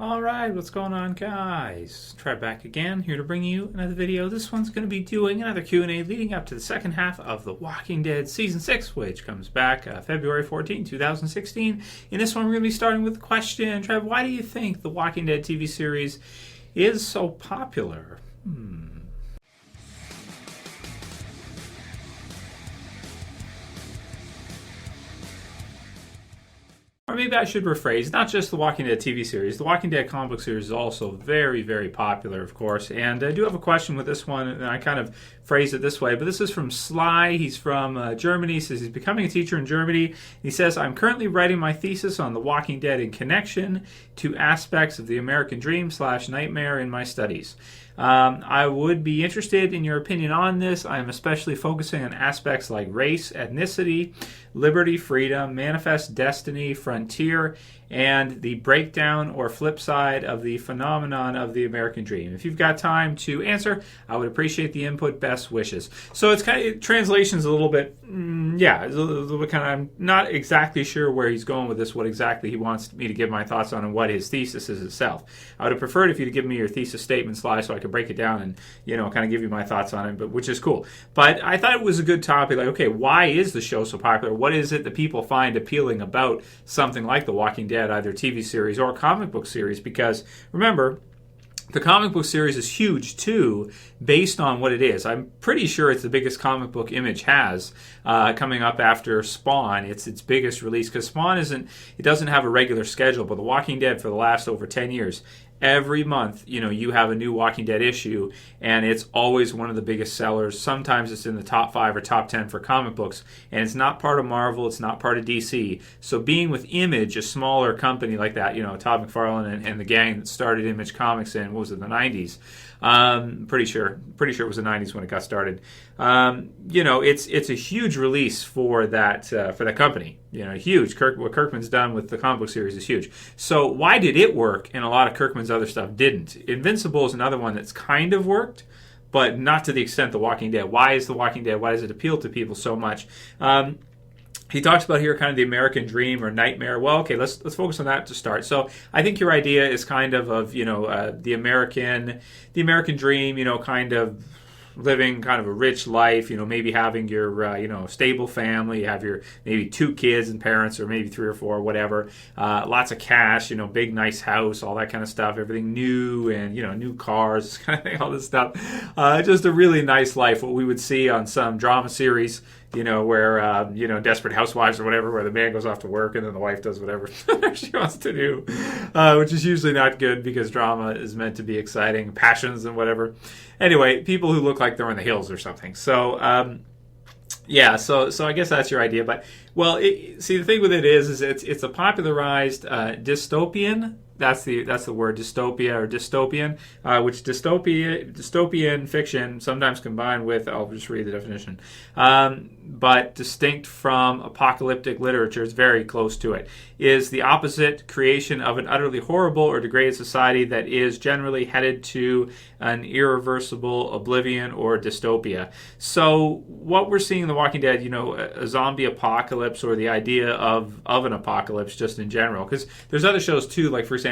All right, what's going on, guys? Trev back again, here to bring you another video. This one's going to be doing another Q&A leading up to the second half of The Walking Dead Season 6, which comes back February 14, 2016. In this one, we're going to be starting with the question, Trev, why do you think The Walking Dead TV series is so popular? Or maybe I should rephrase, not just the Walking Dead TV series. The Walking Dead comic book series is also very, very popular, of course. And I do have a question with this one, and I kind of phrase it this way. But this is from Sly. He's from Germany. He says he's becoming a teacher in Germany. He says, I'm currently writing my thesis on The Walking Dead in connection to aspects of the American dream / nightmare in my studies. I would be interested in your opinion on this. I am especially focusing on aspects like race, ethnicity, liberty, freedom, manifest destiny, frontier, and the breakdown or flip side of the phenomenon of the American dream. If you've got time to answer, I would appreciate the input. Best wishes. So it's kind of, translation's a little bit, it's a little bit kind of, I'm not exactly sure where he's going with this, what exactly he wants me to give my thoughts on and what his thesis is itself. I would have preferred if you'd give me your thesis statement slide so I could break it down and, kind of give you my thoughts on it, but which is cool. But I thought it was a good topic. Like, okay, why is the show so popular? What is it that people find appealing about something like The Walking Dead, either TV series or comic book series? Because remember, the comic book series is huge too, based on what it is. I'm pretty sure it's the biggest comic book Image has coming up after Spawn. It's its biggest release because Spawn doesn't have a regular schedule, but The Walking Dead for the last over 10 years. Every month, you have a new Walking Dead issue, and it's always one of the biggest sellers. Sometimes it's in the top 5 or top 10 for comic books, and it's not part of Marvel, it's not part of DC. So being with Image, a smaller company like that, Todd McFarlane and the gang that started Image Comics in, what was it, the 90s? Pretty sure it was the 90s when it got started. It's a huge release for that company. Huge. What Kirkman's done with the comic book series is huge. So why did it work and a lot of Kirkman's other stuff didn't? Invincible is another one that's kind of worked, but not to the extent The Walking Dead. Why is The Walking Dead? Why does it appeal to people so much? He talks about here kind of the American dream or nightmare. Well, okay, let's focus on that to start. So I think your idea is kind of the American dream, kind of living kind of a rich life, maybe having your, stable family, you have your maybe 2 kids and parents, or maybe 3 or 4, whatever, lots of cash, big nice house, all that kind of stuff, everything new and, new cars, kind of thing, all this stuff. Just a really nice life, what we would see on some drama series, where, Desperate Housewives or whatever, where the man goes off to work and then the wife does whatever she wants to do, which is usually not good because drama is meant to be exciting, passions and whatever. Anyway, people who look like they're in the hills or something. So, so I guess that's your idea. But, the thing with it is it's a popularized dystopian. That's the word, dystopia or dystopian, which dystopian fiction, sometimes combined with, I'll just read the definition, but distinct from apocalyptic literature, is very close to it, is the opposite creation of an utterly horrible or degraded society that is generally headed to an irreversible oblivion or dystopia. So what we're seeing in The Walking Dead, a zombie apocalypse, or the idea of an apocalypse just in general, because there's other shows too, like for example,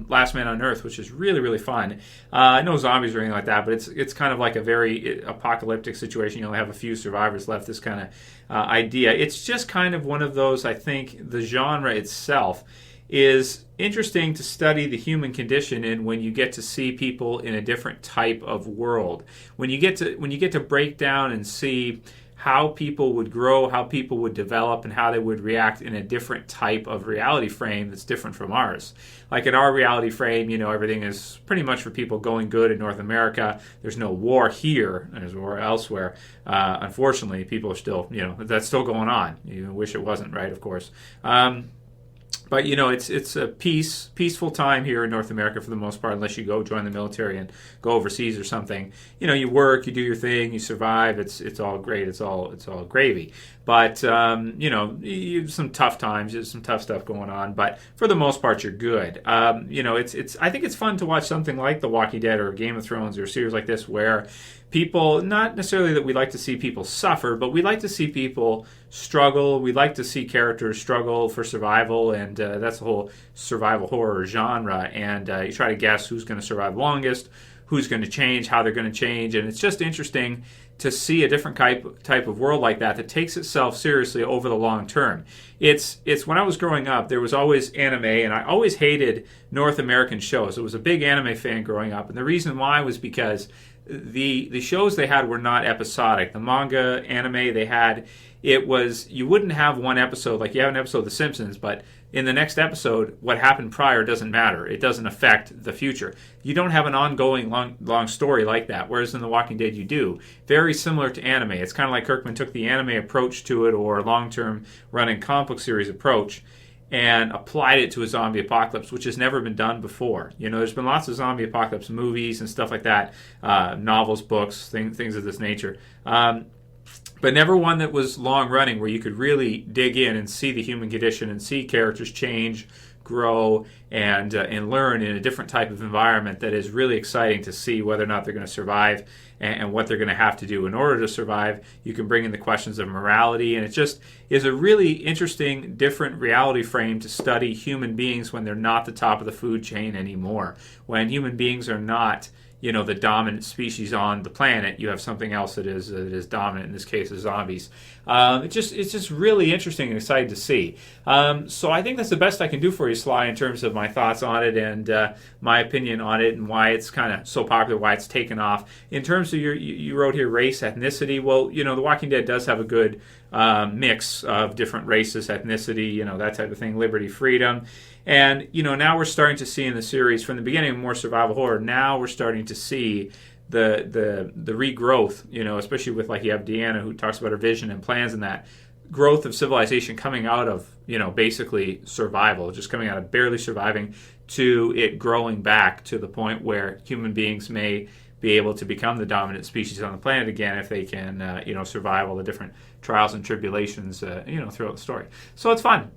Last Man on Earth, which is really, really fun. No zombies or anything like that, but it's kind of like a very apocalyptic situation. You only have a few survivors left, this kind of idea. It's just kind of one of those, I think, the genre itself is interesting to study the human condition in when you get to see people in a different type of world. When you get to break down and see how people would grow, how people would develop, and how they would react in a different type of reality frame that's different from ours. Like in our reality frame, everything is pretty much for people going good in North America. There's no war here. There's war elsewhere. Unfortunately, people are still, that's still going on. You wish it wasn't, right? Of course. But it's a peaceful time here in North America for the most part, unless you go join the military and go overseas or something. You work, you do your thing, you survive. It's all great. It's all gravy. But you have some tough times, there's some tough stuff going on. But for the most part, you're good. I think it's fun to watch something like The Walking Dead or Game of Thrones or a series like this where people, not necessarily that we like to see people suffer, but we like to see people struggle. We like to see characters struggle for survival and that's the whole survival horror genre. And you try to guess who's going to survive longest, who's going to change, how they're going to change, and it's just interesting to see a different type of world like that takes itself seriously over the long term. It's when I was growing up, there was always anime, and I always hated North American shows. I was a big anime fan growing up, and the reason why was because the shows they had were not episodic. The manga anime they had, it was, you wouldn't have one episode, like you have an episode of The Simpsons, but in the next episode, what happened prior doesn't matter. It doesn't affect the future. You don't have an ongoing long story like that, whereas in The Walking Dead you do. Very similar to anime. It's kind of like Kirkman took the anime approach to it, or long-term running comic book series approach, and applied it to a zombie apocalypse, which has never been done before. You know, there's been lots of zombie apocalypse movies and stuff like that, novels, books, things of this nature. But never one that was long-running where you could really dig in and see the human condition and see characters change, grow, and learn in a different type of environment that is really exciting to see whether or not they're going to survive and what they're going to have to do in order to survive. You can bring in the questions of morality, and it just is a really interesting, different reality frame to study human beings when they're not the top of the food chain anymore. When human beings are not, you know, the dominant species on the planet, you have something else that is dominant. In this case, is zombies. It's just really interesting and exciting to see. So I think that's the best I can do for you, Sly, in terms of my thoughts on it and my opinion on it and why it's kind of so popular, why it's taken off. In terms of you wrote here race, ethnicity. Well, you know, The Walking Dead does have a good mix of different races, ethnicity, you know, that type of thing, liberty, freedom. And, you know, now we're starting to see in the series, from the beginning, more survival horror. Now we're starting to see the regrowth, you know, especially with, like, you have Deanna, who talks about her vision and plans and that growth of civilization coming out of, you know, basically survival, just coming out of barely surviving to it growing back to the point where human beings may be able to become the dominant species on the planet again if they can, you know, survive all the different trials and tribulations, you know, throughout the story. So it's fun.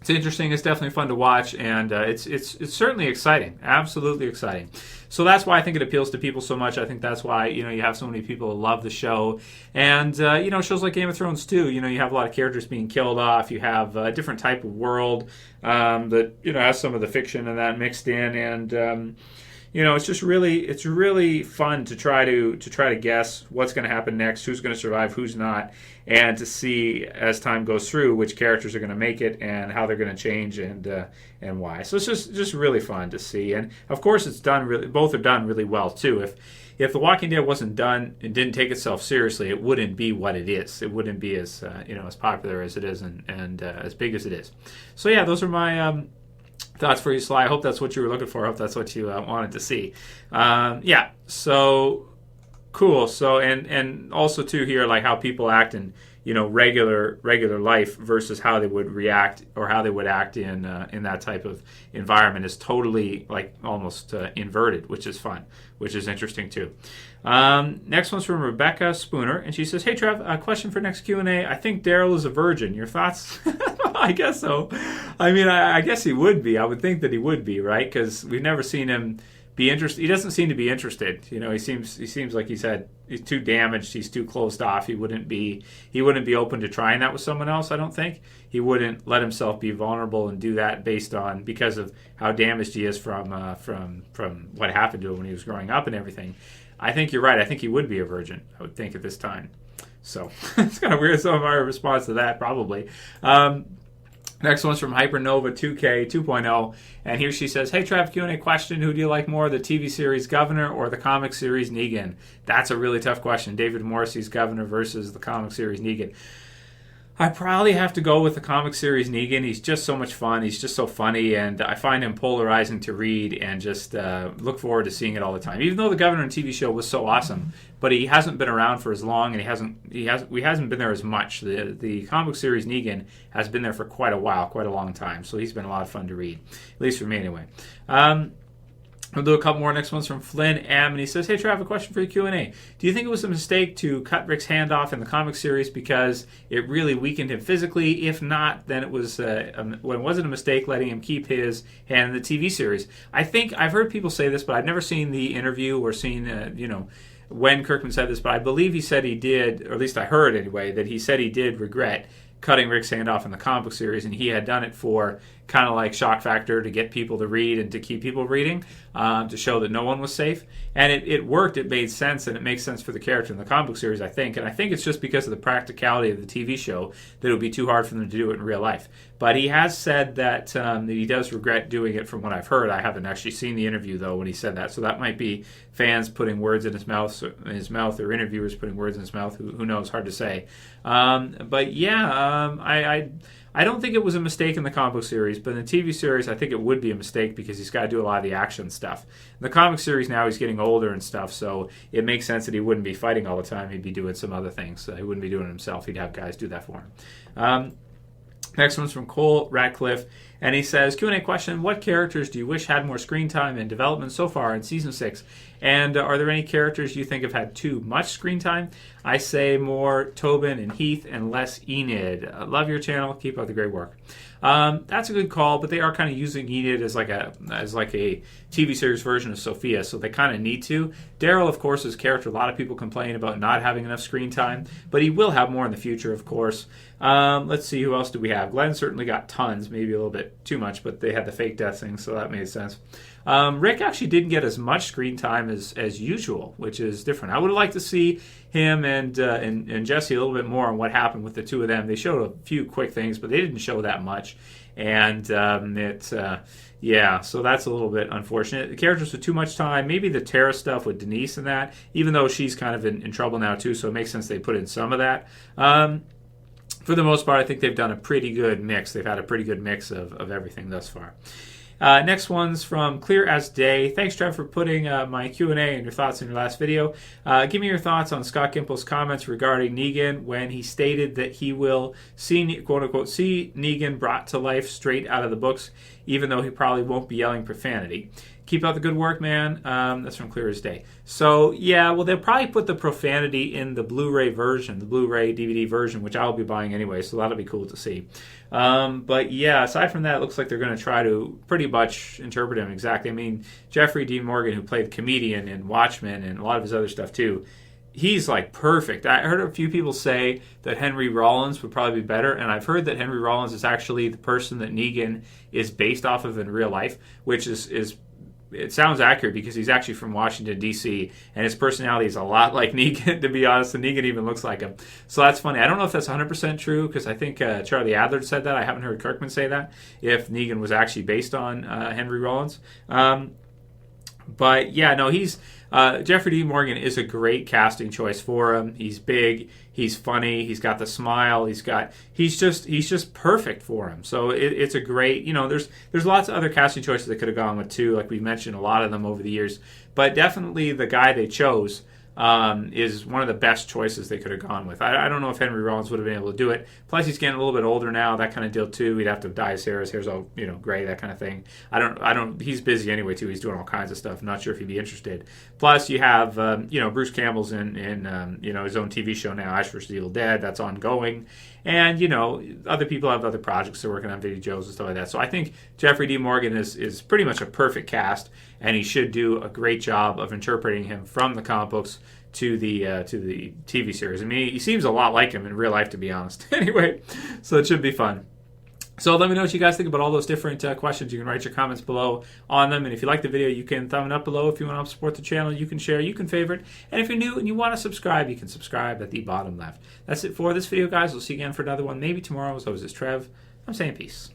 It's interesting. It's definitely fun to watch, and it's certainly exciting. Absolutely exciting. So that's why I think it appeals to people so much. I think that's why, you know, you have so many people who love the show, and you know, shows like Game of Thrones too. You know, you have a lot of characters being killed off. You have a different type of world that, you know, has some of the fiction and that mixed in, and you know, it's really fun to try to guess what's going to happen next, who's going to survive, who's not, and to see as time goes through which characters are going to make it and how they're going to change and why. So it's just really fun to see, and of course it's done really. Both are done really well too. If The Walking Dead wasn't done and didn't take itself seriously, it wouldn't be what it is. It wouldn't be as you know, as popular as it is and as big as it is. So yeah, those are my thoughts for you, Sly. I hope that's what you were looking for. I hope that's what you wanted to see. Yeah, so cool. So and also too here, like how people act in, you know, regular life versus how they would react or how they would act in that type of environment is totally like almost inverted, which is fun, which is interesting too. Next one's from Rebecca Spooner, and she says, "Hey Trev, a question for next Q&A. I think Daryl is a virgin. Your thoughts?" I guess so. I mean, I guess he would be. I would think that he would be, right? Because we've never seen him be interested. He doesn't seem to be interested. You know, he seems like he's too damaged. He's too closed off. He wouldn't be open to trying that with someone else. I don't think he wouldn't let himself be vulnerable and do that because of how damaged he is from what happened to him when he was growing up and everything. I think you're right. I think he would be a virgin, I would think, at this time. So it's kind of weird. Some of our response to that, probably. Next one's from Hypernova 2K 2.0, and here she says, "Hey Trev, Q&A question. Who do you like more, the TV series Governor or the comic series Negan?" That's a really tough question. David Morrissey's Governor versus the comic series Negan. I probably have to go with the comic series Negan. He's just so much fun. He's just so funny, and I find him polarizing to read and just look forward to seeing it all the time. Even though the Governor TV show was so awesome, but he hasn't been around for as long, and he hasn't been there as much. The comic series Negan has been there for quite a while, quite a long time. So he's been a lot of fun to read, at least for me anyway. We'll do a couple more. Next one's from Flynn M, and he says, "Hey, Trev, I have a question for your Q&A. Do you think it was a mistake to cut Rick's hand off in the comic series because it really weakened him physically? If not, then it was was it a mistake letting him keep his hand in the TV series?" I think I've heard people say this, but I've never seen the interview or seen when Kirkman said this. But I believe he said he did, or at least I heard anyway, that he said he did regret cutting Rick's hand off in the comic book series, and he had done it for kind of like shock factor to get people to read and to keep people reading, to show that no one was safe. And it worked. It made sense, and it makes sense for the character in the comic book series, I think. And I think it's just because of the practicality of the TV show that it would be too hard for them to do it in real life. But he has said that he does regret doing it from what I've heard. I haven't actually seen the interview, though, when he said that. So that might be fans putting words in his mouth, or interviewers putting words in his mouth. Who knows? Hard to say. But yeah, I don't think it was a mistake in the comic book series, but in the TV series, I think it would be a mistake because he's got to do a lot of the action stuff. In the comic series now, he's getting older and stuff, so it makes sense that he wouldn't be fighting all the time. He'd be doing some other things. He wouldn't be doing it himself. He'd have guys do that for him. Next one's from Cole Radcliffe, and he says, Q&A question, what characters do you wish had more screen time and development so far in Season 6? And are there any characters you think have had too much screen time? I say more Tobin and Heath and less Enid. Love your channel. Keep up the great work. That's a good call, but they are kind of using Enid as like a TV series version of Sophia, so they kind of need to. Daryl, of course, is a character. A lot of people complain about not having enough screen time, but he will have more in the future, of course. Let's see, who else do we have? Glenn certainly got tons, maybe a little bit too much, but they had the fake death thing, so that made sense. Rick actually didn't get as much screen time as usual, which is different. I would have liked to see him and Jesse a little bit more on what happened with the two of them. They showed a few quick things, but they didn't show that much. And yeah, so that's a little bit unfortunate. The characters with too much time, maybe the Tara stuff with Denise and that, even though she's kind of in trouble now too, so it makes sense they put in some of that. For the most part, I think they've done a pretty good mix. They've had a pretty good mix of everything thus far. Next one's from Clear as Day. Thanks, Trev, for putting my Q&A and your thoughts in your last video. Give me your thoughts on Scott Gimple's comments regarding Negan when he stated that he will see, quote-unquote, see Negan brought to life straight out of the books, even though he probably won't be yelling profanity. Keep up the good work, man. That's from Clear as Day. So, yeah, well, they'll probably put the profanity in the Blu-ray version, the Blu-ray DVD version, which I'll be buying anyway, so that'll be cool to see. But, yeah, aside from that, it looks like they're going to try to pretty much interpret him exactly. I mean, Jeffrey Dean Morgan, who played the comedian in Watchmen and a lot of his other stuff, too, he's, like, perfect. I heard a few people say that Henry Rollins would probably be better, and I've heard that Henry Rollins is actually the person that Negan is based off of in real life, which is it sounds accurate because he's actually from Washington, D.C., and his personality is a lot like Negan, to be honest, and Negan even looks like him. So that's funny. I don't know if that's 100% true because I think Charlie Adler said that. I haven't heard Kirkman say that, if Negan was actually based on Henry Rollins. But, yeah, no, he's Jeffrey Dean Morgan is a great casting choice for him. He's big, he's funny, he's got the smile, he's just perfect for him. So it's a great, there's lots of other casting choices they could have gone with too, like we mentioned a lot of them over the years. But definitely the guy they chose is one of the best choices they could have gone with. I don't know if Henry Rollins would have been able to do it. Plus, he's getting a little bit older now, that kind of deal too. He'd have to dye his hair. His hair's all gray, that kind of thing. I don't. He's busy anyway too. He's doing all kinds of stuff. I'm not sure if he'd be interested. Plus, you have Bruce Campbell's in his own TV show now, Ash vs. Evil Dead. That's ongoing. And, other people have other projects they're working on, video Joes and stuff like that. So I think Jeffrey D. Morgan is pretty much a perfect cast, and he should do a great job of interpreting him from the comic books to the TV series. I mean, he seems a lot like him in real life, to be honest. Anyway, so it should be fun. So let me know what you guys think about all those different questions. You can write your comments below on them. And if you like the video, you can thumb it up below. If you want to help support the channel, you can share, you can favorite. And if you're new and you want to subscribe, you can subscribe at the bottom left. That's it for this video, guys. We'll see you again for another one, maybe tomorrow. As always, it's Trev. I'm saying peace.